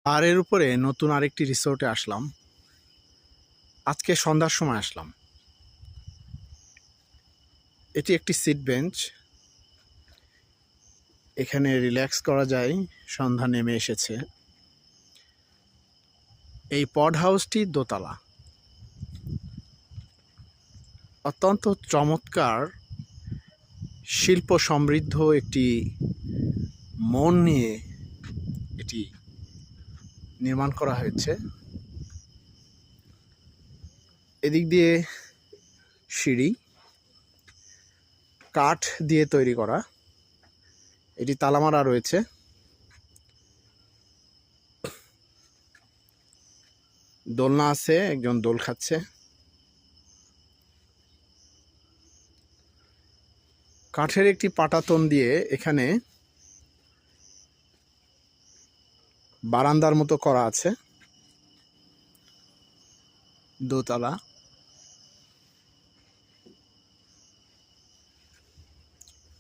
পাহাড়ের উপরে নতুন আরেকটি রিসোর্টে আসলাম। আজকে সন্ধ্যার সময় আসলাম। এটি একটি সিট বেঞ্চ, এখানে রিল্যাক্স করা যায়। সন্ধ্যা নেমে এসেছে। এই পড হাউসটি দোতলা, অত্যন্ত চমৎকার শিল্প সমৃদ্ধ একটি মন নিয়ে এটি নির্মাণ করা হয়েছে। এদিক দিয়ে সিঁড়ি, কাঠ দিয়ে তৈরি করা, এটি তালামারা রয়েছে। দোলনা আছে, একজন দোল খাচ্ছে। কাঠের একটি পাটাতন দিয়ে এখানে বারান্দার মতো করা আছে। দোতলা,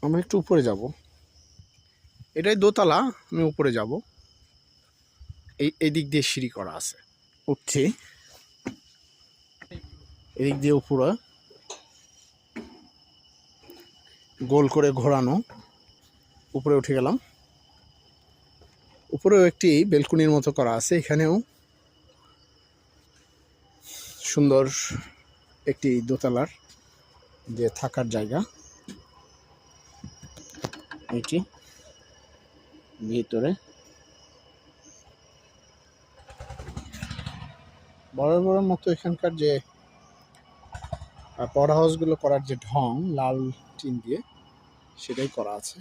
আমরা একটু উপরে যাব। এটাই দোতলা, আমি উপরে যাব। এই দিক দিয়ে সিঁড়ি করা আছে, উঠছি। এদিক দিয়ে উপরে গোল করে ঘোরানো, উপরে উঠে গেলাম। উপরেও একটি বেলকুনির মতো করা আছে, এখানেও সুন্দর একটি দোতলার যে থাকার জায়গা। এটি ভিতরে বড় বড় মতো এখানকার যে পড হাউসগুলো করার যে ঢং, লাল টিন দিয়ে সেটাই করা আছে।